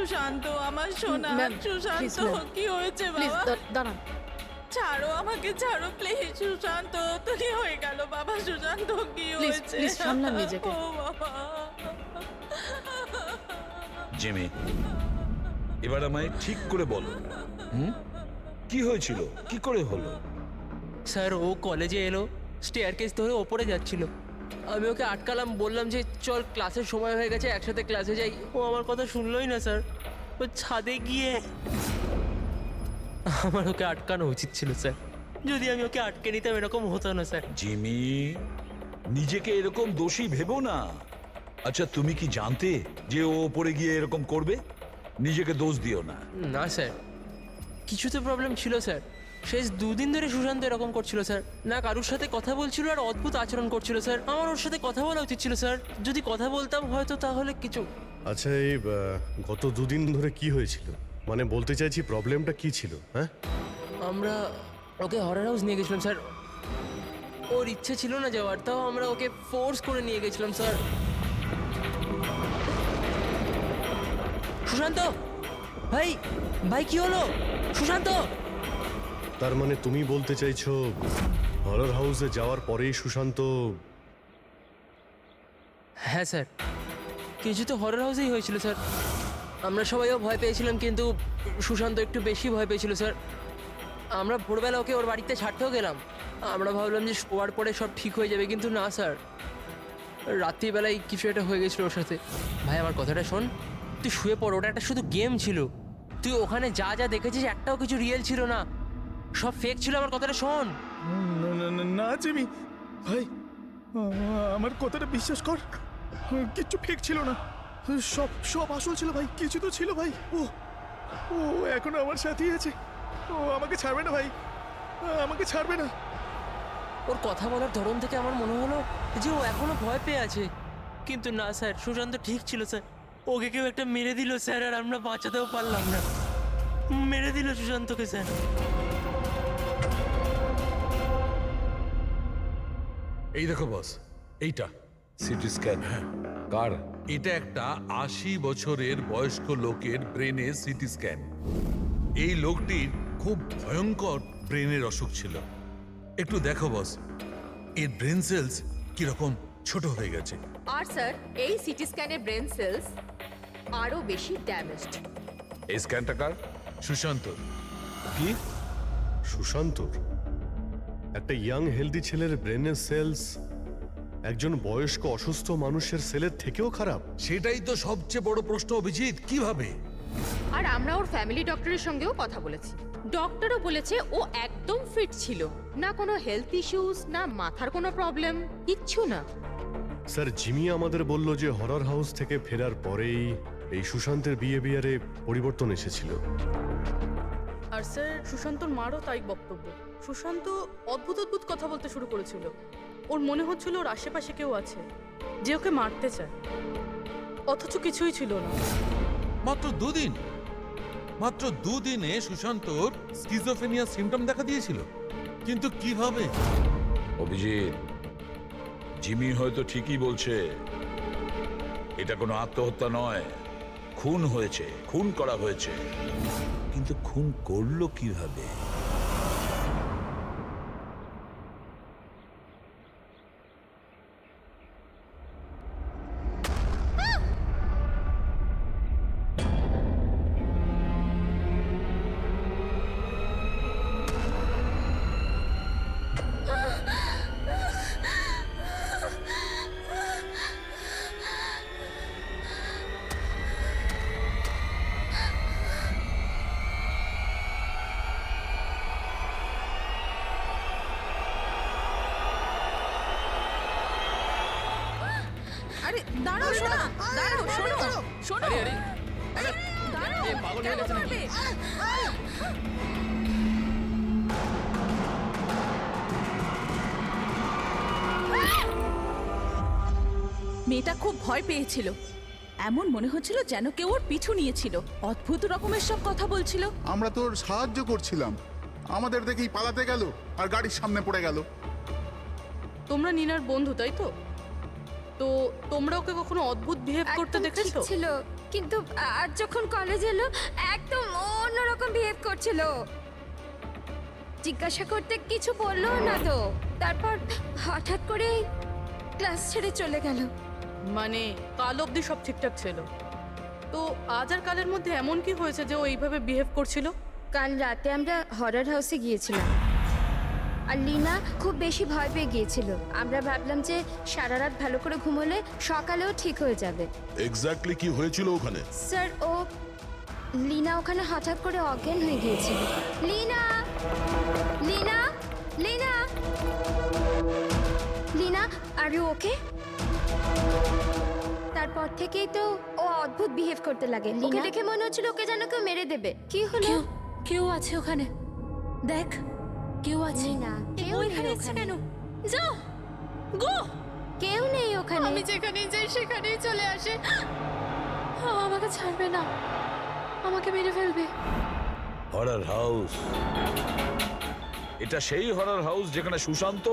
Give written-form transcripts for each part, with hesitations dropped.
সুশান্ত আমার সোনা, ma'am, Sushant please, ma'am. কি হয়েছে প্লিজ বাবা? দাঁড়ান। ছাড়ো আমাকে, ছাড়ো প্লিজ। সুশান্ত তো কি হয়ে গেল বাবা? সুশান্ত কি Please, হয়েছে? please, সামলান নিজেকে। ও বাবা। জিমি, এবার আমায় ঠিক করে বলো, কি হয়েছিল, কি করে হলো? স্যার ও কলেজে এলো, স্টেয়ারকেস ধরে ওপরে যাচ্ছিল। আমি ওকে আটকালাম, বললাম যে চল ক্লাসের সময় হয়ে গেছে, একসাথে ক্লাসে যাই। ও আমার কথা শুনলোই না স্যার। ও ছাদে গিয়ে আমার ওকে আটকানো উচিত ছিল স্যার। যদি আমি ওকে আটকে নিতাম এরকম হতো না স্যার। জিমি, নিজেকে এরকম দোষী ভেবো না। আচ্ছা, তুমি কি জানতে যে ও ওপরে গিয়ে এরকম করবে? নিজেকে দোষ দিও না। না স্যার, কিছু তো প্রবলেম ছিল স্যার। শেষ 2 দিন ধরে সুশান্ত এরকম করছিল স্যার। না কারোর সাথে কথা বলছিল আর অদ্ভুত আচরণ করছিল স্যার। আমার ওর সাথে কথা বলা উচিত ছিল স্যার। যদি কথা বলতাম হয়তো তাহলে কিছু। আচ্ছা, এই গত 2 দিন ধরে কি হয়েছিল? মানে বলতে চাইছি প্রবলেমটা কি ছিল? হ্যাঁ, আমরা ওকে হরর হাউস নিয়ে গেছিলাম স্যার। ওর ইচ্ছে ছিল না যাওয়ার, তাও আমরা ওকে ফোর্স করে নিয়ে গেছিলাম স্যার। সুশান্ত ভাই, ভাই কি হলো? সুশান্ত! তার মানে তুমি বলতে চাইছো হরর হাউসে যাওয়ার পরেই সুশান্ত? হ্যাঁ স্যার, কিছু তো হরর হাউসেই হয়েছিল স্যার। আমরা সবাইও ভয় পেয়েছিলাম, কিন্তু সুশান্ত একটু বেশি ভয় পেয়েছিল স্যার। আমরা ভোরবেলা ওকে ওর বাড়িতে ছাড়তেও গেলাম। আমরা ভাবলাম যে শোয়ার পরে সব ঠিক হয়ে যাবে, কিন্তু না স্যার, রাত্রিবেলায় কিছু একটা হয়ে গেছিলো ওর সাথে। ভাই আমার কথাটা শোন, তুই শুয়ে পড়, ওটা একটা শুধু গেম ছিল। তুই ওখানে যা যা দেখেছিস একটাও কিছু রিয়েল ছিল না, সব ফেক ছিল। আমার কথাটা শোন। না না না না জিমি ভাই, আমার কথাটা বিশ্বাস কর, কিচ্ছু ফেক ছিল না, সব সব আসল ছিল ভাই। কিছু তো ছিল ভাই। ও ও এখনো আমার সাথেই আছে। ও আমাকে ছাড়বে না ভাই, আমাকে ছাড়বে না। ওর কথা বলার ধরন থেকে আমার মনে হলো যে ও এখনো ভয় পেয়ে আছে, কিন্তু না স্যার, সুশান্ত ঠিক ছিল স্যার। ওকে কেউ একটা মেরে দিল স্যার, আর আমরা বাঁচাতেও পারলাম না। মেরে দিল সুশান্তকে স্যার। এই দেখো বস, এইটা সিটি স্ক্যান? কার? এটা একটা 80 বছরের বয়স্ক লোকের ব্রেনের সিটি স্ক্যান। এই লোকটির খুব ভয়ঙ্কর ব্রেনের অসুখ ছিল। একটু দেখো বস, এর ব্রেন সেলস কিরকম ছোট হয়ে গেছে। আর স্যার, এই সিটি স্ক্যানের ব্রেন সেলস আরো বেশি ড্যামেজড। এই স্ক্যানটা কার? সুশান্ত। কি? সুশান্তর? একটা ইয়াং হেলদি ছেলের ব্রেনের সেলস একজন বয়স্ক অসুস্থ মানুষের সেলের থেকেও খারাপ? সেটাই তো সবচেয়ে বড় প্রশ্ন অভিজিৎ, কিভাবে? আর আমরা ওর ফ্যামিলি ডক্টরের সঙ্গেও কথা বলেছি। ডক্টরও বলেছে ও একদম ফিট ছিল, না কোনো হেলথ ইস্যুস, না মাথার কোনো প্রবলেম, কিচ্ছু না। স্যার, জিমি আমাদের বলল যে হরর হাউস থেকে ফেরার পরেই এই সুশান্তের বিহেভিয়ারে পরিবর্তন এসেছিল। আর স্যার, সুশান্তর মারও তাই বক্তব্য। সুশান্ত অদ্ভুত অদ্ভুত কথা বলতে শুরু করেছিল। ওর মনে হচ্ছিল ওর আশেপাশে কেউ আছে যে ওকে মারতে চায়, অথচ কিছুই ছিল না। মাত্র 2 দিন, মাত্র 2 দিনে সুশান্তর স্কিজোফ্রেনিয়া সিম্পটম দেখা দিয়েছিল। কিন্তু কিভাবে? অভিজিৎ, জিমি হয়তো ঠিকই বলছে। এটা কোনো আত্মহত্যা নয়, খুন হয়েছে, খুন করা হয়েছে। কিন্তু খুন করলো কিভাবে? আরে দাঁড়াও শোনা, দাঁড়াও শোনো, শোনো। দাঁড়াও, কেন মারবে? মেয়েটা খুব ভয় পেয়েছিল। এমন মনে হচ্ছিল যেন কেউ ওর পিছু নিয়েছিল। অদ্ভুত রকমের সব কথা বলছিল। আমরা তোর সাহায্য করছিলাম, আমাদের দেখেই পালাতে গেল আর গাড়ির সামনে পড়ে গেল। তোমরা নিনার বন্ধু, তাই তো? তো তোমরা ওকে কখনো অদ্ভুত বিহেভ করতে একদম ঠিক দেখেছো? ছিল, কিন্তু আজ যখন কলেজ এলো একদম অন্যরকম বিহেভ করছিল। জিজ্ঞাসা করতে কিছু বললো না তো, তারপর হঠাৎ করে ক্লাস ছেড়ে চলে গেল। মানে কাল অবধি সব ঠিকঠাক ছিল, তো আজ আর কালের মধ্যে এমন কি হয়েছে যে ও এইভাবে বিহেভ করছিল? কাল রাতে আমরা হরর হাউসে গিয়েছিলাম, আর লীনা খুব বেশি ভয় পেয়ে গিয়েছিল। আমরা ভাবলাম যে সারা রাত ভালো করে ঘুমোলে সকালেও ঠিক হয়ে যাবে। এক্স্যাক্টলি কি হয়েছিল ওখানে? স্যার, লীনা ওখানে হঠাৎ করে অজ্ঞান হয়ে গিয়েছিল। Leena, Leena, Leena, Leena, are you okay? তারপর থেকেই তো ও অদ্ভুত বিহেভ করতে লাগে। ওকে দেখে মনে হচ্ছিল ওকে যেন কেউ মেরে দেবে। কি হলো? কেউ আছে ওখানে, দেখ কেউ আছে। না, কেউ নেই ওখানে। কেন? যাও, গো। কেউ নেই ওখানে। আমি যেখানেই যাই সেখানেই চলে আসে। আমাকে ছাড়বে না, আমাকে মেরে ফেলবে। হরর হাউস, এটা সেই হরর হাউস যেখানে সুশান্ত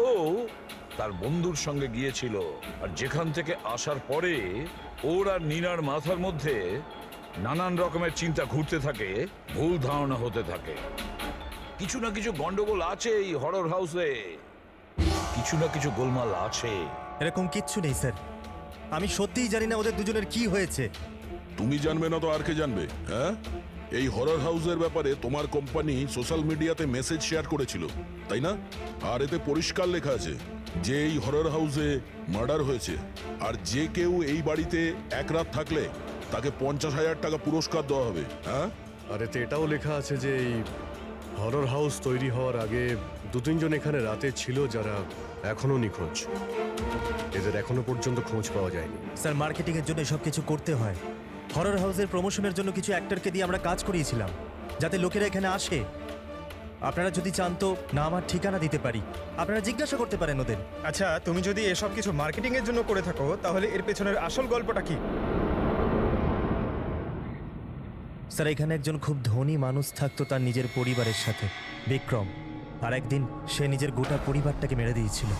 তার বন্ধুর সঙ্গে গিয়েছিল, আর যেখান থেকে আসার পরে ওর আর নীনার মাথার মধ্যে নানান রকমের চিন্তা ঘুরতে থাকে, ভুল ধারণা হতে থাকে। কিছু না কিছু গন্ডগোল আছে এই হরর হাউসে, কিছু না কিছু গোলমাল আছে। এরকম কিচ্ছু নেই স্যার, আমি সত্যিই জানি না ওদের দুজনের কি হয়েছে। তুমি জানবে না তো আর কে জানবে? হ্যাঁ, এই হরর হাউসের ব্যাপারে তোমার কোম্পানি সোশ্যাল মিডিয়াতে মেসেজ শেয়ার করেছিল, তাই না? আর এতে পরিষ্কার লেখা আছে যে এই হরর হাউসে মার্ডার হয়েছে, আর যে কেউ এই বাড়িতে এক রাত থাকলে তাকে 50,000 টাকা পুরস্কার দেওয়া হবে। হ্যাঁ, আর এতে এটাও লেখা আছে যে এই হরর হাউস তৈরি হওয়ার আগে 2-3 জন এখানে রাতে ছিল যারা এখনো নিখোঁজ। এদের এখনো পর্যন্ত খোঁজ পাওয়া যায়নি। স্যার, মার্কেটিং এর জন্য সব কিছু করতে হয়। হরর হাউসের প্রমোশনের জন্য কিছু অ্যাক্টরকে দিয়ে আমরা কাজ করিয়েছিলাম, যাতে লোকেরা এখানে আসে। আপনারা যদি চান তো না আমার ঠিকানা দিতে পারি, আপনারা জিজ্ঞাসা করতে পারেন ওদের। আচ্ছা, তুমি যদি এসব কিছু মার্কেটিং এর জন্য করে থাকো, তাহলে এর পেছনের আসল গল্পটা কি? স্যার, এখানে একজন খুব ধনী মানুষ থাকতো তার নিজের পরিবারের সাথে, বিক্রম। আর একদিন সে নিজের গোটা পরিবারটাকে মেরে দিয়েছিল।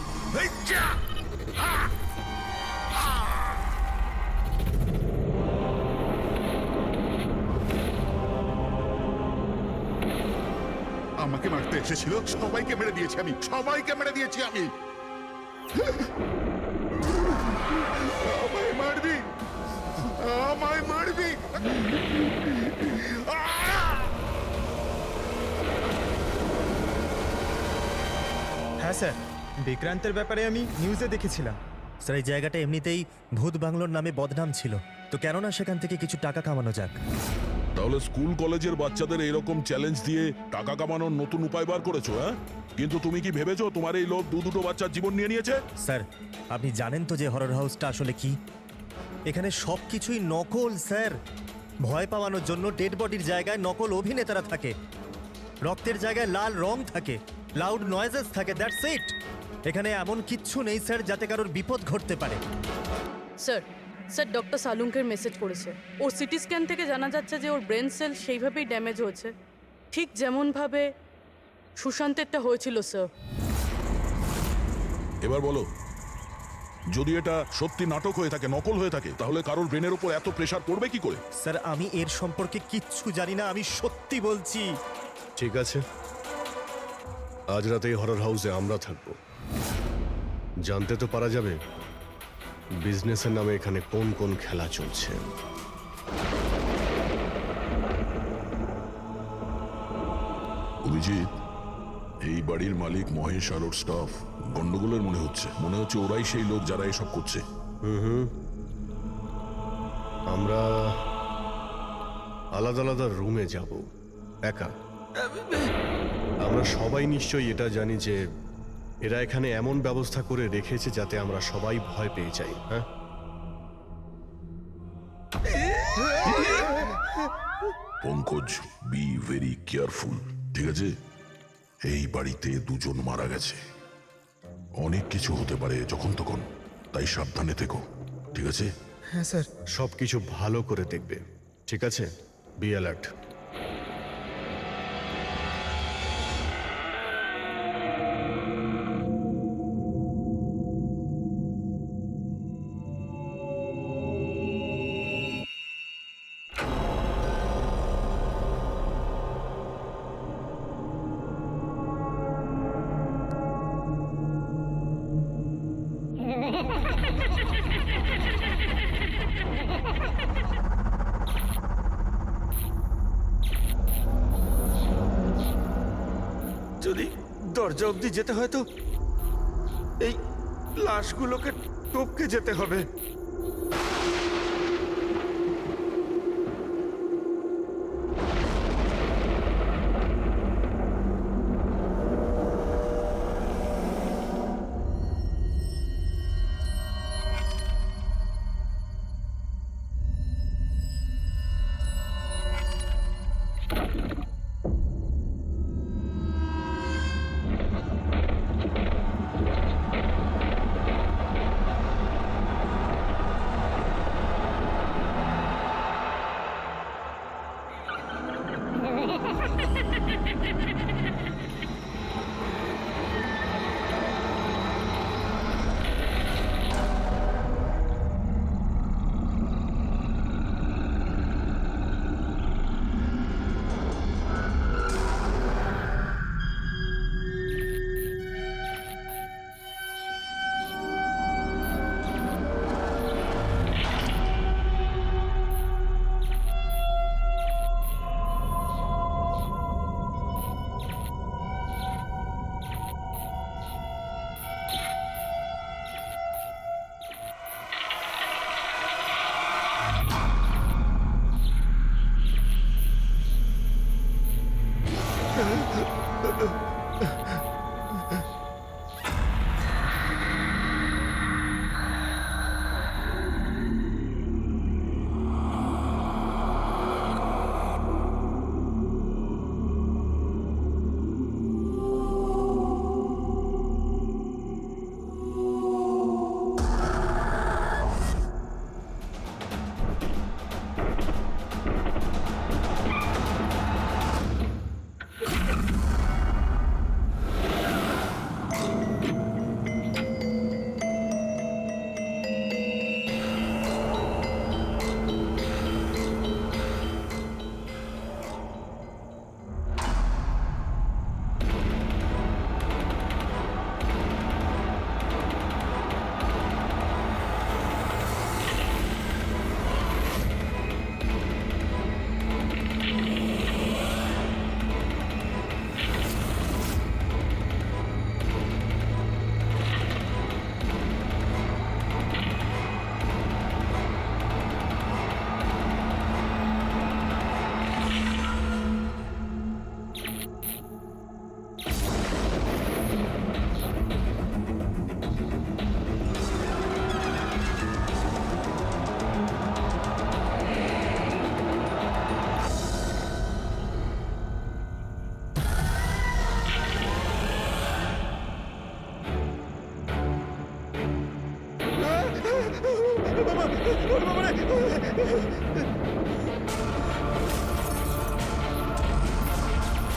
আমাকে মারতে এসেছিল, সবাইকে মেরে দিয়েছি আমি, সবাইকে মেরে দিয়েছি আমি। আমায় মারবি, আমায় মারবি। হ্যাঁ স্যার, বিক্রান্তের ব্যাপারে আমি নিউজে দেখেছিলাম। স্যার, এই জায়গাটা এমনিতেই ভূত বাংলোর নামে বদনাম ছিল, তো কেননা সেখান থেকে কিছু টাকা কামানো যাক। তাহলে স্কুল কলেজের বাচ্চাদের এরকম চ্যালেঞ্জ দিয়ে টাকা কামানোর নতুন উপায় বার করেছো? হ্যাঁ, কিন্তু তুমি কি ভেবেছো তোমার এই লোক দুটো বাচ্চার জীবন নিয়ে নিয়েছে? স্যার, আপনি জানেন তো যে হরর হাউসটা আসলে কি? এখানে সব কিছুই নকল স্যার। ভয় পাওয়ানোর জন্য ডেড বডির জায়গায় নকল অভিনেতারা থাকে, রক্তের জায়গায় লাল রং থাকে, লাউড নয়েজেস থাকে, দ্যাটস ইট। এখানে এমন কিচ্ছু নেই স্যার যাতে কারোর বিপদ ঘটতে পারে। স্যার, ডক্টর সালুঙ্কের মেসেজ করেছে। ওর সিটি স্ক্যান থেকে জানা যাচ্ছে যে ওর ব্রেন সেল সেইভাবেই ড্যামেজ হয়েছে, ঠিক যেমনভাবে সুশান্তেরটা হয়েছিল স্যার। এবার বলো, যদি এটা সত্যি নাটক হয়ে থাকে, নকল হয়ে থাকে, তাহলে কারোর ব্রেনের উপর এত প্রেসার পড়বে কি করে? স্যার, আমি এর সম্পর্কে কিচ্ছু জানি না, আমি সত্যি বলছি। ঠিক আছে, আজ রাতে এই হরর হাউসে আমরা থাকবো। জানতে তো পারা যাবে বিজনেসের নামে এখানে কোন কোন খেলা চলছে। অভিজিৎ, এই বাড়ির মালিক মহেশ আর ওর স্টাফ গন্ডগোলের মনে হচ্ছে ওরাই সেই লোক যারা এসব করছে। আমরা আলাদা আলাদা রুমে যাব, একা। আমরা সবাই নিশ্চয়ই এটা জানি যে এরা এখানে এমন ব্যবস্থা করে রেখেছে যাতে আমরা সবাই ভয় পেয়ে যাই। হ্যাঁ, পঙ্কজ, বি ভেরি কেয়ারফুল, ঠিক আছে? এই বাড়িতে 2 জন মারা গেছে, অনেক কিছু হতে পারে যখন তখন, তাই সাবধানে থেকো, ঠিক আছে? হ্যাঁ স্যার। সবকিছু ভালো করে দেখবে, ঠিক আছে? Be alert. যদি দরজা অবধি যেতে হয় তো এই লাশগুলোকে টপকে যেতে হবে।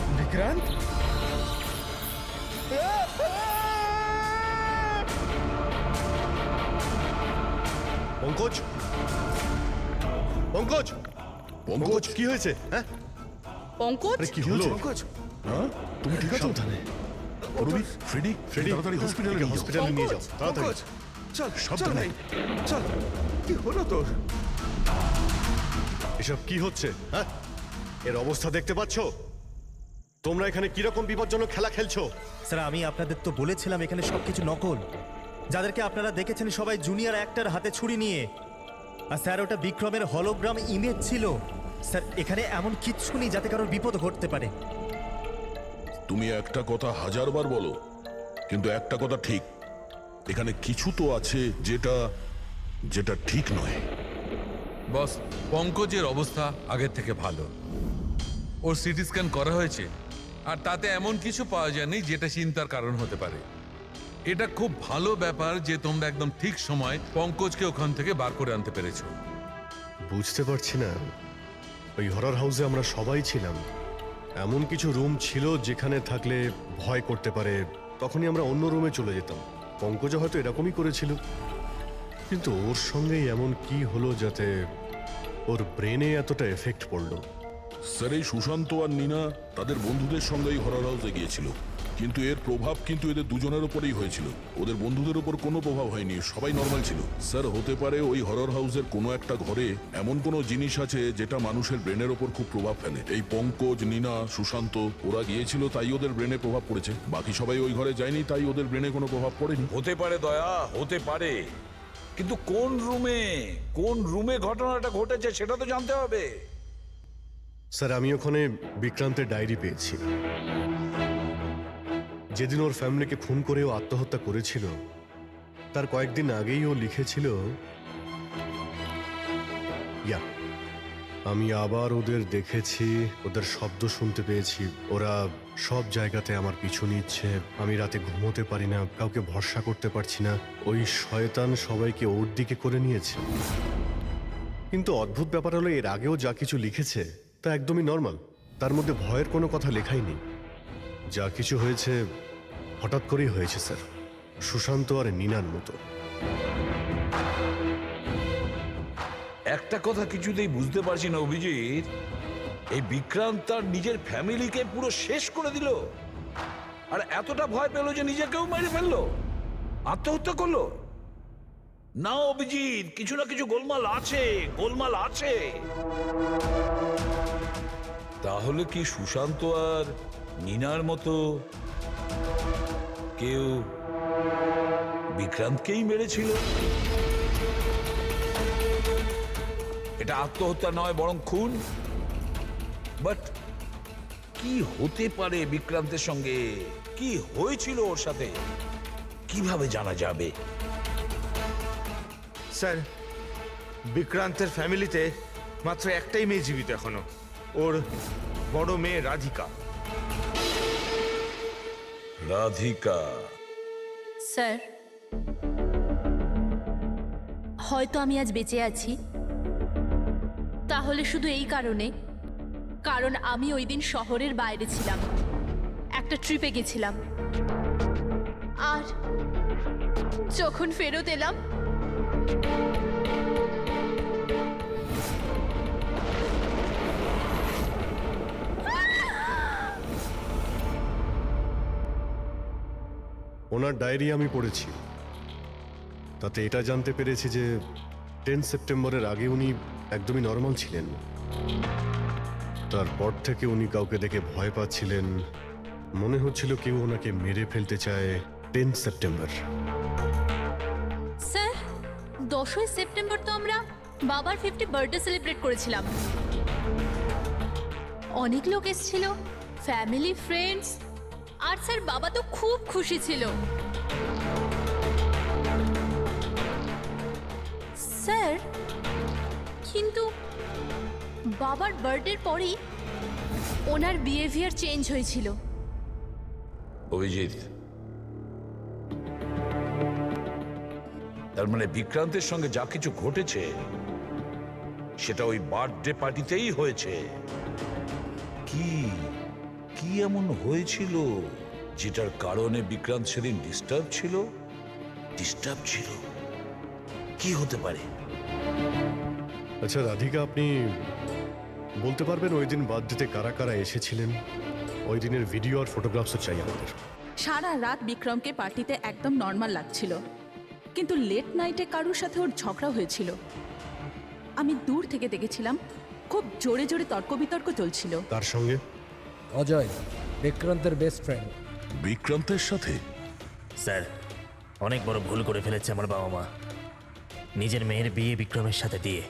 বিক্রান্ত, পঙ্কজ, পঙ্কজ, পঙ্কজ, কি হয়েছে? হ্যাঁ, পঙ্কজ, আরে কি হলো? পঙ্কজ, হ্যাঁ তুমি ঠিক আছো? সাবধানে। অরুণী, ফ্রেডি, ফ্রেডি, তাড়াতাড়ি হসপিটালে নিয়ে যাও। হসপিটালে নিয়ে যাও, তাড়াতাড়ি। পঙ্কজ, চল চল সাবধানে। ভাই, চল। কি হলো তোর? এসব কি হচ্ছে? হ্যাঁ, এর অবস্থা দেখতে পাচ্ছো? তোমরা এখানে কিরকম বিপজ্জনক খেলা খেলছো? স্যার, আমি আপনাদের তো বলেছিলাম এখানে সবকিছু নকল। যাদেরকে আপনারা দেখেছেন সবাই জুনিয়র অ্যাক্টর হাতে ছুরি নিয়ে। আর স্যার, ওটা বিক্রমের হলোগ্রাম ইমেজ ছিল। স্যার, এখানে এমন কিচ্ছু নেই যাতে কারোর বিপদ ঘটতে পারে। তুমি একটা কথা হাজারবার বলো, কিন্তু একটা কথা ঠিক, এখানে কিছু তো আছে যেটা যেটা ঠিক নয়। বস, পঙ্কজের অবস্থা আগের থেকে ভালো। ওর সিটি স্ক্যান করা হয়েছে, আর তাতে এমন কিছু পাওয়া যায়নি যেটা চিন্তার কারণ হতে পারে। এটা খুব ভালো ব্যাপার যে তোমরা একদম ঠিক সময় পঙ্কজকে ওখান থেকে বার করে আনতে পেরেছো। বুঝতে পারছি না, ওই হরর হাউসে আমরা সবাই ছিলাম। এমন কিছু রুম ছিল যেখানে থাকলে ভয় করতে পারে, তখনই আমরা অন্য রুমে চলে যেতাম। পঙ্কজ হয়তো এরকমই করেছিল, কিন্তু ওর সঙ্গে এমন কি হলো যাতে ওর ব্রেনে এতটা এফেক্ট পড়লো? স্যার, এই সুশান্ত আর নীনা তাদের বন্ধুদের সঙ্গে এই হরর হাউসে গিয়েছিল। কিন্তু এর প্রভাব কিন্তু এদের দুজনের উপরেই হয়েছিল, ওদের বন্ধুদের উপর কোনো প্রভাব হয়নি, সবাই নর্মাল ছিল। স্যার হতে পারে ওই হরর হাউসের কোনো একটা ঘরে এমন কোনো জিনিস আছে যেটা মানুষের ব্রেনের ওপর খুব প্রভাব ফেলে। এই পঙ্কজ, নীনা, সুশান্ত ওরা গিয়েছিল তাই ওদের ব্রেনে প্রভাব পড়েছে, বাকি সবাই ওই ঘরে যায়নি তাই ওদের ব্রেনে কোনো প্রভাব পড়েনি। হতে পারে দয়া, হতে পারে, কিন্তু কোন রুমে ঘটনাটা ঘটেছে সেটা তো জানতে হবে। স্যার আমি ওখানে বিক্রান্তের ডায়েরি পেয়েছি। যেদিন ওর ফ্যামিলিকে খুন করে ও আত্মহত্যা করেছিল তার কয়েকদিন আগেই ও লিখেছিল, আমি আবার ওদের দেখেছি, ওদের শব্দ শুনতে পেয়েছি, ওরা সব জায়গাতে আমার পিছু নিচ্ছে, আমি রাতে ঘুমোতে পারি না, কাউকে ভরসা করতে পারছি না, ওই শয়তান সবাইকে ওর দিকে করে নিয়েছে। কিন্তু অদ্ভুত ব্যাপার হলো এর আগেও যা কিছু লিখেছে তা একদমই নর্মাল, তার মধ্যে ভয়ের কোনো কথা লেখাই নেই। যা কিছু হয়েছে হঠাৎ করেই হয়েছে স্যার, সুশান্ত আর নীনার মতো। একটা কথা কিছুতেই বুঝতে পারছি না অভিজিৎ, এই বিক্রান্ত তার নিজের ফ্যামিলিকে পুরো শেষ করে দিল, আর এতটা ভয় পেল যে নিজেকেও মেরে ফেললো, আত্মহত্যা করলো। না অভিজিৎ, কিছু না কিছু গোলমাল আছে। তাহলে কি সুশান্ত আর নীনার মতো কেউ বিক্রান্তকেই মেরেছিল? এটা আত্মহত্যা নয় বরং খুন। বাট কি হতে পারে বিক্রান্তের সঙ্গে, কি হয়েছিল ওর সাথে, কিভাবে জানা যাবে? স্যার বিক্রান্তের ফ্যামিলিতে মাত্র একটাই মেয়ে জীবিত এখনো, ওর বড় মেয়ে রাধিকা। স্যার হয়তো আমি আজ বেঁচে আছি তাহলে শুধু এই কারণ আমি ওই দিন শহরের বাইরে ছিলাম, একটা ট্রিপে গেছিলাম, আর যখন ফেরত এলাম ওনার ডায়েরি আমি পড়েছি, তাতে এটা জানতে পেরেছি যে 10 সেপ্টেম্বরের আগে উনি একদমই নর্মাল ছিলেন। তারপর থেকে উনি কাউকে দেখে ভয় পাচ্ছিলেন, মনে হচ্ছিল কেউ ওনাকে মেরে ফেলতে চায়। 10 সেপ্টেম্বর স্যার 10ই সেপ্টেম্বর তো আমরা বাবার 50 বার্থডে সেলিব্রেট করেছিলাম, অনেক লোক এসেছিল, ফ্যামিলি, ফ্রেন্ডস, আর স্যার বাবা তো খুব খুশি ছিল। স্যার কিন্তু বাবার বার্থডের পরেই ওনার বিহেভিয়ার চেঞ্জ হয়েছিল। অভিজিৎ, তার মানে বিক্রান্তের সঙ্গে যা কিছু ঘটেছে সেটা ওই বার্থডে পার্টিতেই হয়েছে। কি কি এমন হয়েছিল যেটার কারণে বিক্রান্ত সেদিন ডিস্টার্ব ছিল? কি হতে পারে? আচ্ছা রাধিকা, আপনি বলতে পারবেন ওই দিন বার্থডেতে কারা কারা এসেছিলেন? ওই দিনের ভিডিও আর ফটোগ্রাফসও চাই আমাদের। সারা রাত বিক্রমকে পার্টিতে একদম নর্মাল লাগছিল, কিন্তু লেট নাইটে কারোর সাথে ওর ঝগড়া হয়েছিল। আমি দূর থেকে দেখেছিলাম, খুব জোরে জোরে তর্ক বিতর্ক চলছিল। তার সঙ্গে অজয়, বিক্রান্তের বেস্ট ফ্রেন্ড। বিক্রান্তের সাথে? স্যার অনেক বড় ভুল করে ফেলেছে আমার বাবা মা, নিজের মেয়ের বিয়ে বিক্রমের সাথে দিয়ে।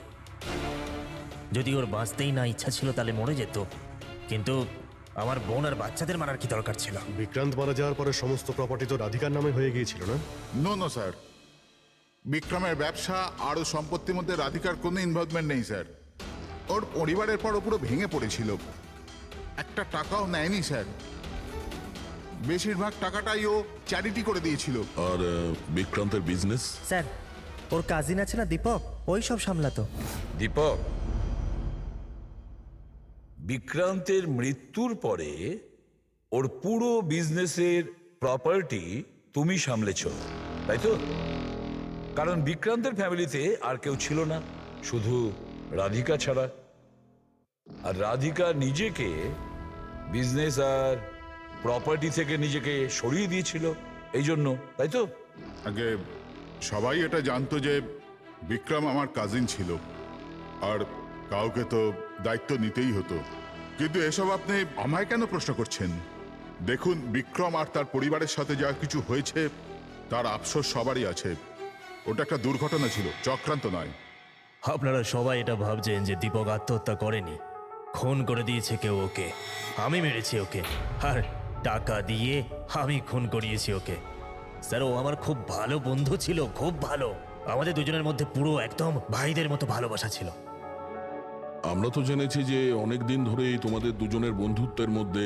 যদি ওর বাঁচতেই না ইচ্ছা ছিল তাহলে মরে যেত, কিন্তু আমার বোন আর বাচ্চাদের মারার কি দরকার ছিল? বিক্রান্ত মারা যাওয়ার পরে সমস্ত প্রপার্টি তো রাধিকার নামে হয়ে গিয়েছিল না? নো স্যার, বিক্রমের ব্যবসা আর ওর সম্পত্তির মধ্যে রাধিকার কোনো ইনভলভমেন্ট নেই স্যার। ওর পরিবারের পর ও পুরো ভেঙে পড়েছিল, একটা টাকাও নেয়নি স্যার, বেশিরভাগ টাকাটাই ও চ্যারিটি করে দিয়েছিল। আর বিক্রান্তের বিজনেস? স্যার ওর কাজিন আছে না দীপক, ওই সব সামলাতো। দীপক, বিক্রান্তের মৃত্যুর পরে ওর পুরো বিজনেসের প্রপার্টি তুমি সামলেছ, তাই তো? কারণ বিক্রান্তের ফ্যামিলিতে আর কেউ ছিল না, শুধু রাধিকা ছাড়া। আর রাধিকা নিজেকে বিজনেস আর প্রপার্টি থেকে নিজেকে সরিয়ে দিয়েছিল এই জন্য, তাই তো? আগে সবাই এটা জানতো যে বিক্রম আমার কাজিন ছিল, আর কাউকে তো দায়িত্ব নিতেই হতো। কিন্তু এসব আপনি আমায় কেন প্রশ্ন করছেন? দেখুন, বিক্রম আর তার পরিবারের সাথে যা কিছু হয়েছে তার আফসোস সবারই আছে। ওটা একটা দুর্ঘটনা ছিল, চক্রান্ত নয়। আপনারা সবাই এটা ভাবছেন যে দীপক আত্মহত্যা করেনি, খুন করে দিয়েছে কেউ ওকে। আমি মেরেছি ওকে, আর টাকা দিয়ে আমি খুন করিয়েছি ওকে। স্যার, ও আমার খুব ভালো বন্ধু ছিল, খুব ভালো। আমাদের দুজনের মধ্যে পুরো একদম ভাইদের মতো ভালোবাসা ছিল। আমরা তো জেনেছি যে অনেক দিন ধরেই তোমাদের দুজনের বন্ধুত্বের মধ্যে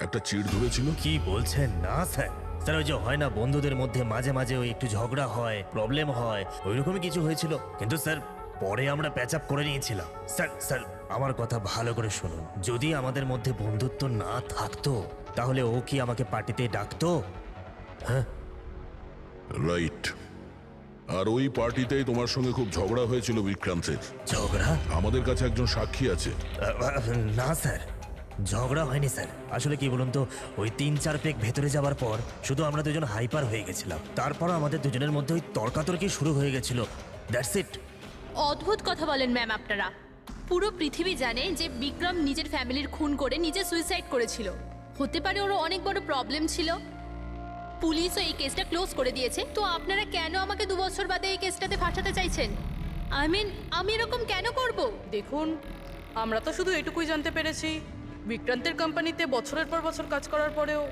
একটা চিড় ধরেছিল। কি বলছেন? না স্যার, স্যার ওই যে হয় না বন্ধুদের মধ্যে মাঝে মাঝে ওই একটু ঝগড়া হয়, প্রবলেম হয়, ওইরকমই কিছু হয়েছিল। কিন্তু স্যার পরে আমরা প্যাচ আপ করে নিয়েছিলাম। স্যার স্যার আমার কথা ভালো করে শুনুন, যদি আমাদের মধ্যে বন্ধুত্ব না থাকতো তাহলে ও কি আমাকে পার্টিতে ডাকতো? হ্যাঁ, রাইট। আর ওই পার্টিতেই তোমার সঙ্গে খুব ঝগড়া হয়েছিল বিক্রান্তের। ঝগড়া? আমাদের কাছে একজন সাক্ষী আছে। না স্যার, ঝগড়া হয়নি স্যার। আসলে কি বলুন তো, ওই 3-4 পেক ভেতরে যাওয়ার পর শুধু আমরা দুজন হাইপার হয়ে গেছিলাম। তারপর আমাদের দুজনের মধ্যে ওই তর্কাতর্কি শুরু হয়ে গেছিল, দ্যাটস ইট। অদ্ভুত কথা বলেন ম্যাম আপনারা। পুরো পৃথিবী জানে যে বিক্রম নিজের ফ্যামিলির খুন করে নিজে সুইসাইড করেছিল। হতে পারে ওর অনেক বড় প্রবলেম ছিল, পুলিশও এই কেসটা ক্লোজ করে দিয়েছে। তো আপনারা কেন আমাকে 2 বছর বাদে এই কেসটাতে ফাঁসাতে চাইছেন? আই মিন, আমি এরকম কেন করব? দেখুন, আমরা তো শুধু এটুকুই জানতে পেরেছি, বিক্রান্তের কোম্পানিতে বছরের পর বছর কাজ করার পরেও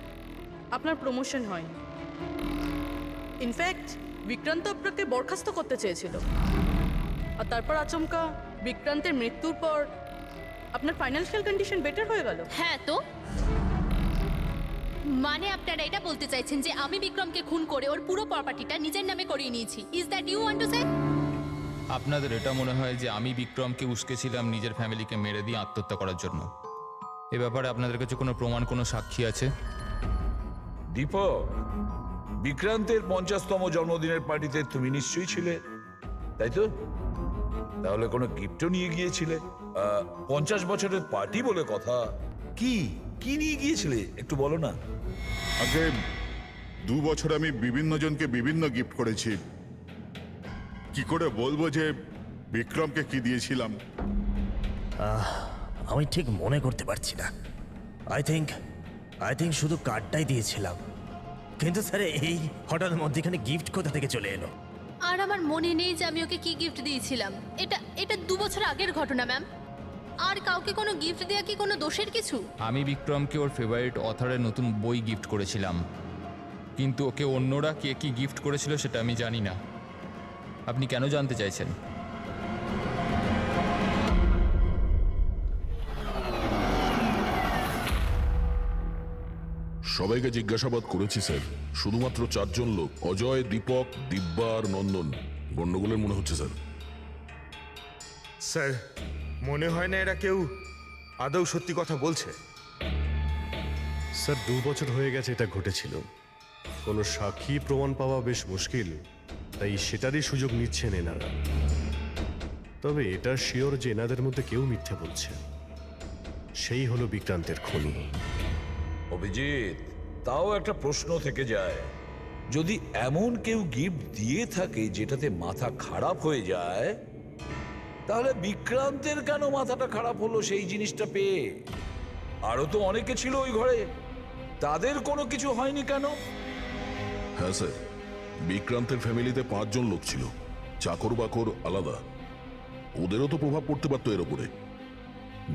আপনার প্রমোশন হয়নি। ইনফ্যাক্ট বিক্রান্ত আপনাকে বরখাস্ত করতে চেয়েছিল, আর তারপর আচমকা বিক্রান্তের মৃত্যুর পর আপনার ফাইন্যান্সিয়াল কন্ডিশন বেটার হয়ে গেল। হ্যাঁ, তো মানে আপনারা এটা বলতে চাইছেন যে আমি বিক্রমকে খুন করে ওর পুরো প্রপার্টিটা নিজের নামে করিয়ে নিয়েছি? Is that you want to say? আপনাদের এটা মনে হয় যে আমি বিক্রমকে উস্কেছিলাম নিজের ফ্যামিলিকে মেরে দিয়ে আত্মহত্যা করার জন্য? এ ব্যাপারে আপনাদের কাছে কোনো প্রমাণ, কোনো সাক্ষী আছে? দীপক, বিক্রান্তের 50তম জন্মদিনের পার্টিতে তুমি নিশ্চয়ই ছিলে, তাই তো? তাহলে কোনো গিফটও নিয়ে গিয়েছিলে? 50 বছরের পার্টি বলে কথা। কি কি নিয়ে গিয়েছিলে একটু বলো না। আগে 2 বছর আমি বিভিন্ন জনকে বিভিন্ন গিফট করেছি, কি করে বলবো যে বিক্রমকে কি দিয়েছিলাম? আমি ঠিক মনে করতে পারছি না। আই থিঙ্ক শুধু কার্ডটাই দিয়েছিলাম। কিন্তু স্যার এই হঠাৎ মধ্যেখানে গিফট কোথা থেকে চলে এলো? আর আমার মনে নেই যে আমি ওকে কি গিফট দিয়েছিলাম। এটা 2 বছর আগের ঘটনা ম্যাম। আর কাউকে কোনো গিফট দেওয়া কি কোনো দোষের কিছু? আমি বিক্রমকে ওর ফেভারিট অথরের নতুন বই গিফট করেছিলাম, কিন্তু ওকে অন্যরা কে কি গিফট করেছিল সেটা আমি জানি না। আপনি কেন জানতে চাইছেন? সবাইকে জিজ্ঞাসাবাদ করেছি স্যার, শুধুমাত্র 4 জন লোক, অজয়, দীপক, দিব্যা আর নন্দন গন্ডগোলের মনে হচ্ছে স্যার। স্যার, মনে হয় না এরা কেউ আদৌ সত্যি কথা বলছে। স্যার 2 বছর হয়ে গেছে এটা ঘটেছিল, কোনো সাক্ষী প্রমাণ পাওয়া বেশ মুশকিল, তাই সেটারই সুযোগ নিচ্ছেন এনারা। তবে এটা শিওর যে এনাদের মধ্যে কেউ মিথ্যে বলছে, সেই হলো বিক্রান্তের খুনি। অভিজিৎ, তাও একটা প্রশ্ন থেকে যায়, যদি এমন কেউ গিফট দিয়ে থাকে যেটাতে মাথা খারাপ হয়ে যায়, তাহলে বিক্রান্তের কেন মাথাটা খারাপ হলো সেই জিনিসটা পেয়ে? আরো তো অনেকে ছিল ওই ঘরে, তাদের কোনো কিছু হয়নি কেন? হ্যাঁ স্যার, বিক্রান্তের ফ্যামিলিতে 5 জন লোক ছিল, চাকর বাকর আলাদা, ওদেরও তো প্রভাব পড়তে পারতো এর ওপরে।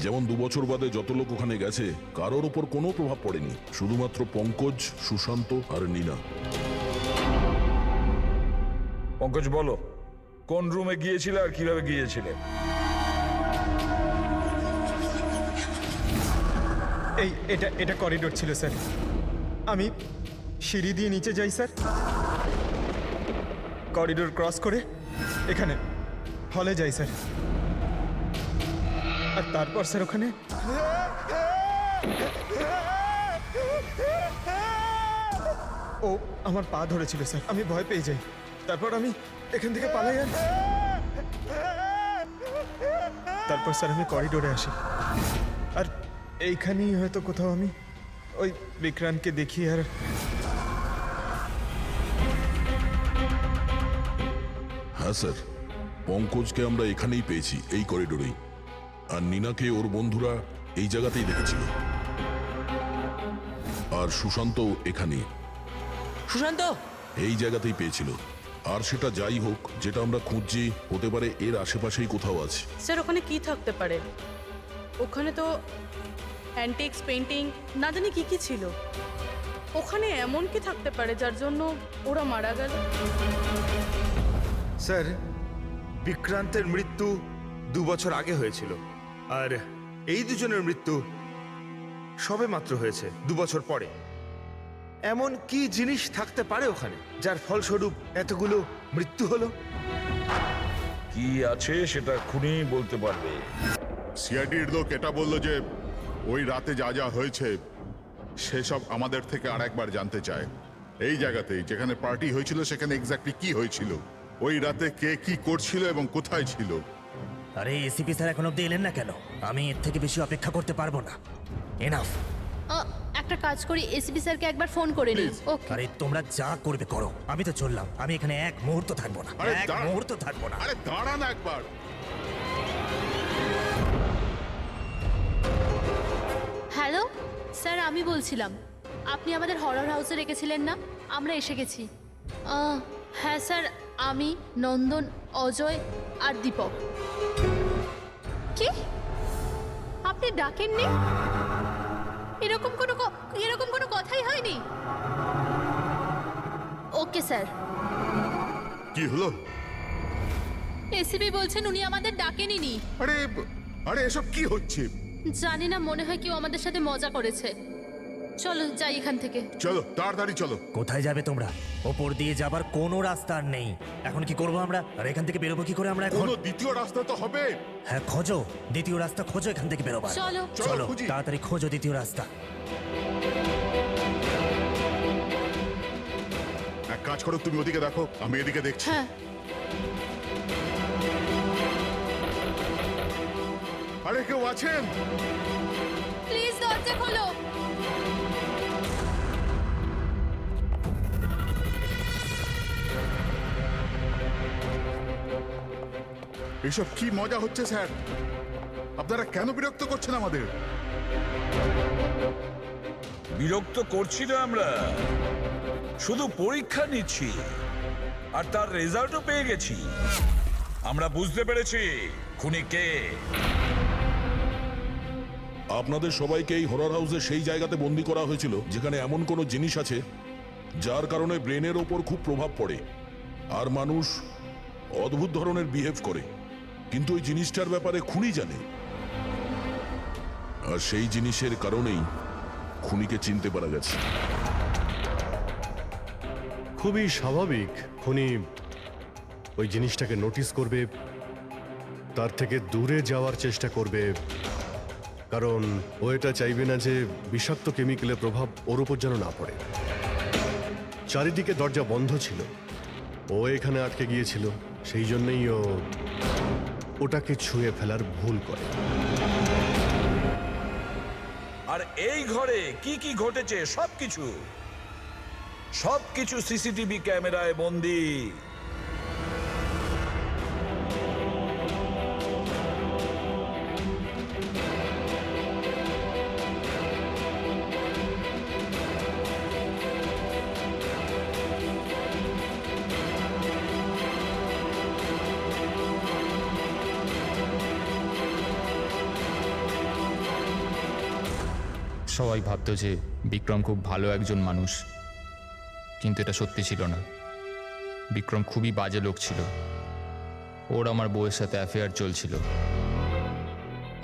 যেমন 2 বছর বাদে যত লোক ওখানে গেছে কারোর ওপর কোনো প্রভাব পড়েনি, শুধুমাত্র পঙ্কজ, সুশান্ত আর নীনা। পঙ্কজ, বলো কোন রুমে গিয়েছিলে আর কিভাবে গিয়েছিলে? এটা করিডোর ছিল স্যার। আমি সিঁড়ি দিয়ে নিচে যাই স্যার, করিডোর ক্রস করে এখানে হলে যাই স্যার, আর তারপর স্যার ওখানে ও আমার পা ধরেছিল স্যার, আমি ভয় পেয়ে যাই, তারপর আমি এখান থেকে পালাই, আর তারপর স্যার আমি করিডোরে আসি, আর এইখানেই হয়তো কোথাও আমি ওই বিক্রান্তকে দেখি আর হ্যাঁ স্যার, পঙ্কজকে আমরা এখানেই পেয়েছি, এই করিডোরেই। আর নীনাকে ওর বন্ধুরা এই জায়গাতেই দেখেছিল। আর সুশান্ত এখানেই, সুশান্ত! এই জায়গাতেই পেয়েছিল। আর সেটা যাই হোক, যেটা আমরা খুঁজছি হতে পারে এর আশেপাশেই কোথাও আছে। স্যার ওখানে কি থাকতে পারে? ওখানে তো অ্যান্টিক্স, পেন্টিং, না জানি কি কি ছিল। ওখানে এমন কি থাকতে পারে যার জন্য ওরা মারা গেল? স্যার, বিক্রান্তের মৃত্যু 2 বছর আগে হয়েছিল, আর এই দুজনের মৃত্যু সবে মাত্র হয়েছে 2 বছর পরে। এমন কি জিনিস থাকতে পারে ওখানে যার ফলস্বরূপ এতগুলো মৃত্যু হলো? কি আছে সেটা খুনি বলতে পারবে। সিআইডির লোক এটা বলল যে ওই রাতে যা যা হয়েছে সেসব আমাদের থেকে আরেকবার জানতে চায়। এই জায়গাতেই যেখানে পার্টি হয়েছিল সেখানে এক্স্যাক্টলি কি হয়েছিল, ওই রাতে কে কি করছিল এবং কোথায় ছিল। আরে এসিপি স্যার এখন অব্দি এলেন না কেন? আমি এর থেকে বেশি অপেক্ষা করতে পারবো না। এনাফ। একটা কাজ করি, এসপি স্যারকে একবার ফোন করে নিই। ওকে। আরে তোমরা যা করবে করো, আমি তো চললাম। আমি এখানে এক মুহূর্ত থাকবো না, আরে এক মুহূর্ত থাকবো না। আরে দাঁড়া না একবার। হ্যালো স্যার, আমি বলছিলাম আপনি আমাদের হরর হাউসে রেখেছিলেন না? আমরা এসে গেছি। হ্যাঁ স্যার, আমি, নন্দন, অজয় আর দীপক। কি আপনি ডাকেননি? এরকম কোনো কথাই হয়নি। Okay sir. কি হলো? এসিপি বলছেন উনি আমাদের ডাকেনি। আরে আরে এসব কি হচ্ছে? জানি না, মনে হয় কেউ আমাদের সাথে মজা করেছে। চলো যাই এখান থেকে। চলো তাড়াতাড়ি চলো। কোথায় যাবে তোমরা? ওপর দিয়ে যাবার কোনো রাস্তা আর নেই। এখন কি করবো আমরা? আর এখান থেকে বেরোবো কি করে আমরা এখন? কোনো দ্বিতীয় রাস্তা তো হবে। হ্যাঁ খোঁজো, দ্বিতীয় রাস্তা খোঁজো এখান থেকে বেরোবার। চলো চলো তাড়াতাড়ি খোঁজো দ্বিতীয় রাস্তা। এক কাজ করো, তুমি ওদিকে দেখো, আমি এদিকে দেখছি। হ্যাঁ। আরে কেউ আছেন? প্লিজ দরজা খোলো। এসব কি মজা হচ্ছে স্যার? আপনারা কেন বিরক্ত করছেন আমাদের? বিরক্ত করছি না আমরা, শুধু পরীক্ষা নিচ্ছি আর তার রেজাল্টও পেয়ে গেছি। আমরা বুঝতে পেরেছি খুনি কে। আপনাদের সবাইকে এই হরর হাউসে সেই জায়গাতে বন্দি করা হয়েছিল যেখানে এমন কোনো জিনিস আছে যার কারণে ব্রেনের ওপর খুব প্রভাব পড়ে আর মানুষ অদ্ভুত ধরনের বিহেভ করে, কিন্তু ওই জিনিসটার ব্যাপারে খুনি জানে। আর সেই জিনিসের কারণেই খুনিকে চিনতে পারা গেছে। খুবই স্বাভাবিক খুনি ওই জিনিসটাকে নোটিস করবে, তার থেকে দূরে যাওয়ার চেষ্টা করবে, কারণ ও এটা চাইবে না যে বিষাক্ত কেমিক্যালের প্রভাব ওর উপর যেন না পড়ে। চারিদিকে দরজা বন্ধ ছিল, ও এখানে আটকে গিয়েছিল, সেই জন্যই ও ওটাকে ছুঁয়ে ফেলার ভুল করে। আর এই ঘরে কি কি ঘটেছে সবকিছু সিসিটিভি ক্যামেরায় বন্দী। সবাই ভাবতো যে বিক্রম খুব ভালো একজন মানুষ, কিন্তু এটা সত্যি ছিল না। বিক্রম খুবই বাজে লোক ছিল। ওর আমার বউয়ের সাথে অ্যাফেয়ার চলছিল।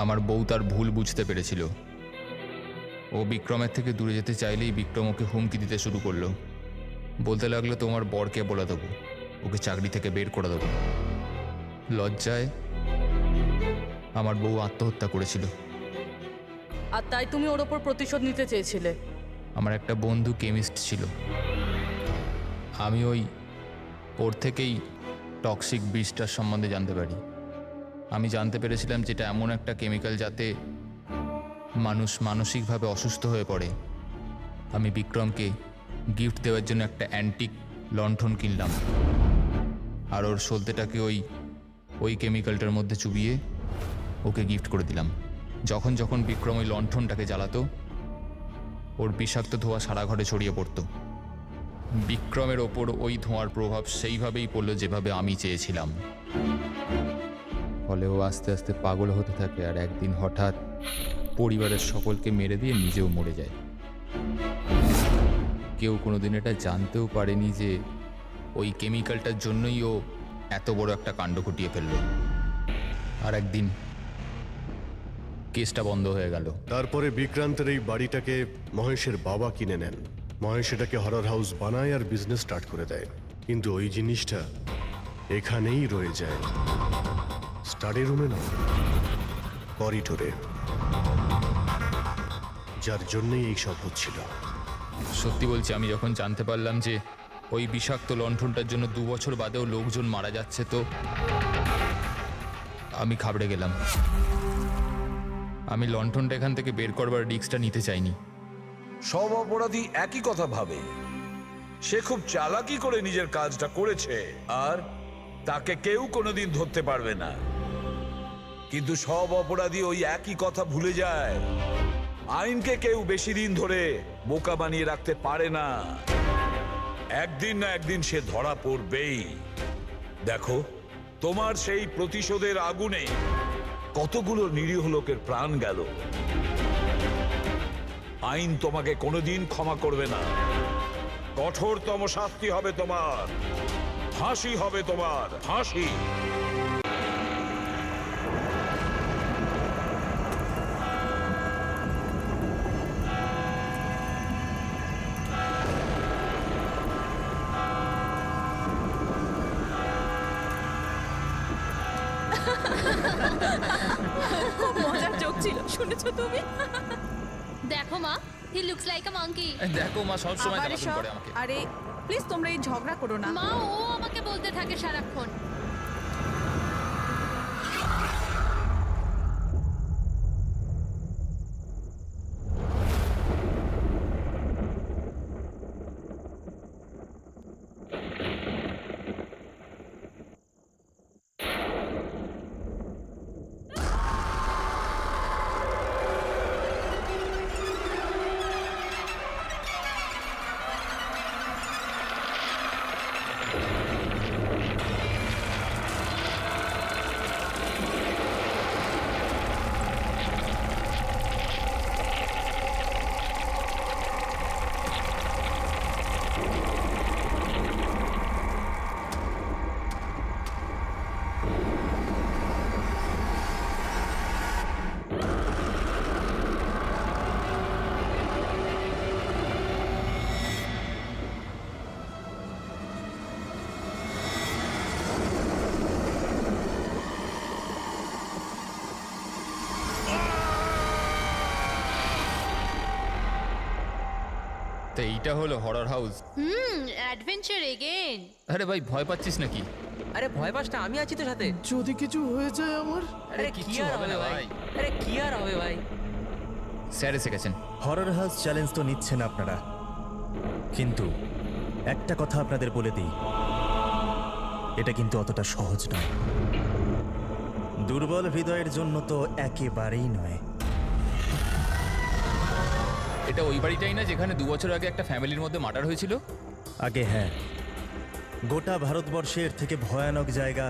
আমার বউ তার ভুল বুঝতে পেরেছিল। ও বিক্রমের থেকে দূরে যেতে চাইলেই বিক্রম ওকে হুমকি দিতে শুরু করলো। বলতে লাগলো তোমার বরকে বলে দেবো, ওকে চাকরি থেকে বের করে দেবো। লজ্জায় আমার বউ আত্মহত্যা করেছিল। আর তাই তুমি ওর ওপর প্রতিশোধ নিতে চেয়েছিলে? আমার একটা বন্ধু কেমিস্ট ছিল, আমি ওর থেকেই টক্সিক বিষটার সম্বন্ধে জানতে পারি। আমি জানতে পেরেছিলাম যেটা এমন একটা কেমিক্যাল যাতে মানুষ মানসিকভাবে অসুস্থ হয়ে পড়ে আমি বিক্রমকে গিফট দেওয়ার জন্য একটা অ্যান্টিক লণ্ঠন কিনলাম, আর ওর সলতেটাকে ওই কেমিক্যালটার মধ্যে চুবিয়ে ওকে গিফট করে দিলাম। যখন যখন বিক্রম ওই লণ্ঠনটাকে জ্বালাতো, ওর বিষাক্ত ধোঁয়া সারা ঘরে ছড়িয়ে পড়তো। বিক্রমের ওপর ওই ধোঁয়ার প্রভাব সেইভাবেই পড়ল যেভাবে আমি চেয়েছিলাম। ফলে ও আস্তে আস্তে পাগল হতে থাকে, আর একদিন হঠাৎ পরিবারের সকলকে মেরে দিয়ে নিজেও মরে যায়। কেউ কোনোদিন এটা জানতেও পারেনি যে ওই কেমিক্যালটার জন্যই ও এত বড় একটা কাণ্ড ঘটিয়ে ফেলল। আর একদিন কেসটা বন্ধ হয়ে গেল। তারপরে বিক্রান্তের এই বাড়িটাকে মহেশের বাবা কিনে নেন। মহেশ এটাকে হরর হাউস বানায় আর বিজনেস স্টার্ট করে দেয়, কিন্তু ওই জিনিসটা এখানেই রয়ে যায়, স্টাডি রুমে না, করিডোরে, যার জন্যই এইসব হচ্ছিল। সত্যি বলছি, আমি যখন জানতে পারলাম যে ওই বিষাক্ত লণ্ঠনটার জন্য 2 বছর বাদেও লোকজন মারা যাচ্ছে, তো আমি ঘাবড়ে গেলাম। আমি লণ্ঠনটা এখান থেকে বের করবার রিস্কটা নিতে চাইনি। সব অপরাধী একই কথা ভাবে। সে খুব চালাকি করে নিজের কাজটা করেছে, আর তাকে কেউ কোনোদিন ধরতে পারবে না। কিন্তু সব অপরাধী ওই একই কথা ভুলে যায়, আইনকে কেউ বেশি দিন ধরে বোকা বানিয়ে রাখতে পারে না। একদিন না একদিন সে ধরা পড়বেই। দেখো, তোমার সেই প্রতিশোধের আগুনে কতগুলো নিরীহ লোকের প্রাণ গেল। আইন তোমাকে কোনোদিন ক্ষমা করবে না। কঠোরতম শাস্তি হবে তোমার, ফাঁসি হবে তোমার, ফাঁসি। খুব মজার জোক ছিল, শুনেছো তুমি? দেখো মা, he looks like a monkey. দেখো মা সবসময় আবার জ্বালাতন এসব? করে আমাকে। আরে প্লিজ তোমরা এই ঝগড়া করো না। মা, ও আমাকে বলতে থাকে সারাক্ষণ। তো এইটা হলো হরর হাউস। Adventure again. আরে ভাই, ভয় পাচ্ছিস নাকি? আরে ভয় পাস না, আমি আছি তো সাথে। যদি কিছু হয়ে যায় আমার? আরে কি আর হবে ভাই, আরে কি আর হবে ভাই। স্যার এসে গেছেন। হরর হাউস চ্যালেঞ্জ তো নিচ্ছেন আপনারা, কিন্তু একটা কথা আপনাদের বলে দিই, এটা কিন্তু অতটা সহজ নয়। দুর্বল হৃদয়ের জন্য তো একেবারেই নয়। এটা ওই বাড়িটাই না যেখানে 2 বছর আগে একটা ফ্যামিলির মধ্যে মার্ডার হয়েছিল? আগে হ্যাঁ, গোটা ভারতবর্ষের থেকে ভয়ানক জায়গা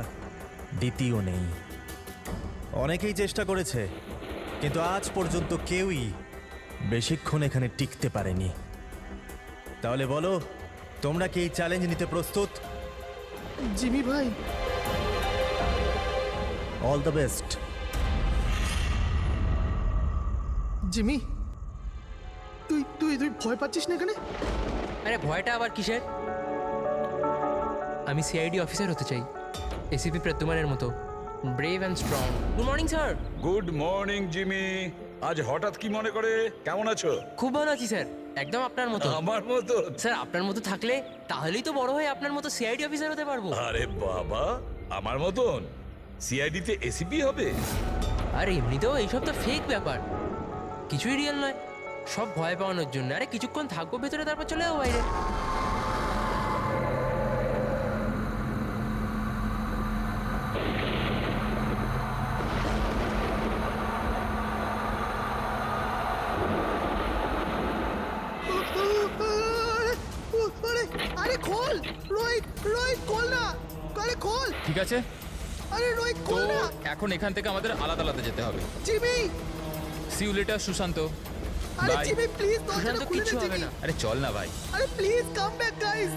দ্বিতীয় নেই। অনেকেই চেষ্টা করেছে, কিন্তু আজ পর্যন্ত কেউই বেশিক্ষণ এখানে টিকতে পারেনি। তাহলে বলো, তোমরা কি এই চ্যালেঞ্জ নিতে প্রস্তুত? জিমি ভাই, অল দ্য বেস্ট। জিমি, তুই তুই তুই ভয় পাচ্ছিস না এখানে? আরে ভয়টা আবার কিসের? আমি সিআইডি অফিসার হতে চাই, এসিপি প্রদ্যুমানের মতো, brave and strong. Good morning sir. Good morning Jimmy. আজ হঠাৎ কি মনে করে? কেমন আছো? খুব ভালো আছি স্যার, একদম আপনার মতো। আমার মতো? স্যার আপনার মতো থাকলে তাহলেই তো বড় হয়ে আপনার মতো সিআইডি অফিসার হতে পারবো। আরে বাবা, আমার মতন সিআইডি তে এসিপি হবে? আর এমনিতেও এইসব তো ফেক ব্যাপার, কিছুই রিয়েল নয়। সব ভয় পাওয়ানোর জন্য। আরে কিছুক্ষণ থাকবো ভেতরে, তারপর চলে যাবো বাইরে। আরে খোল রোহিত, রোহিত খোল না, আরে খোল। ঠিক আছে, আরে রোহিত তো খোল না। এখন এখান থেকে আমাদের আলাদা আলাদা যেতে হবে। Jimmy, see you later Sushant. আরে বাই। জিমি প্লিজ দরজাটা সুশান্ত, খুলে কিচ্ছু দে হবে জিমি। না। আরে চল না ভাই। আরে please come back guys.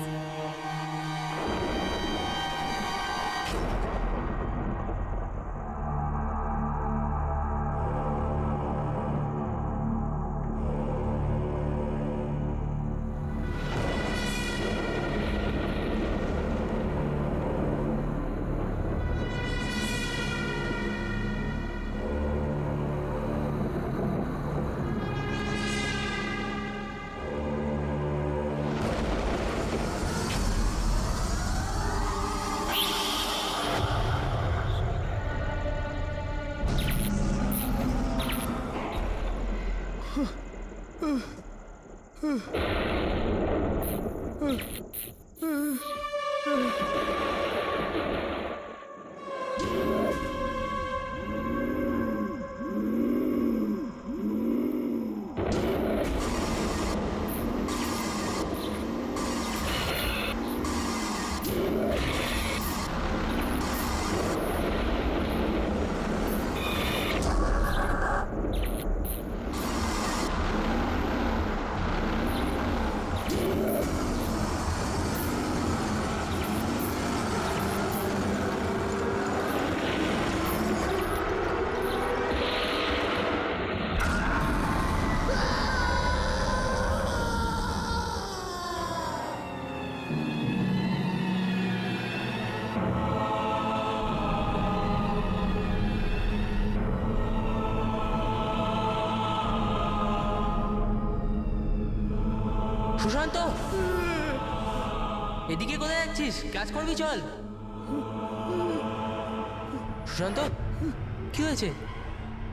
Sushant, এদিকে কোথায় যাচ্ছিস? ক্লাস করবি, চল। সুশান্ত, কি হয়েছে?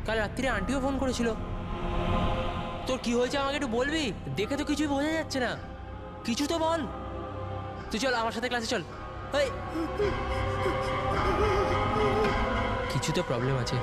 কাল রাত্রিরে আন্টিও ফোন করেছিল। তোর কি হয়েছে আমাকে একটু বলবি? দেখে তো কিছুই বোঝা যাচ্ছে না, কিছু তো বল। তুই চল আমার সাথে ক্লাসে চল। এই, কিছু তো প্রবলেম আছে।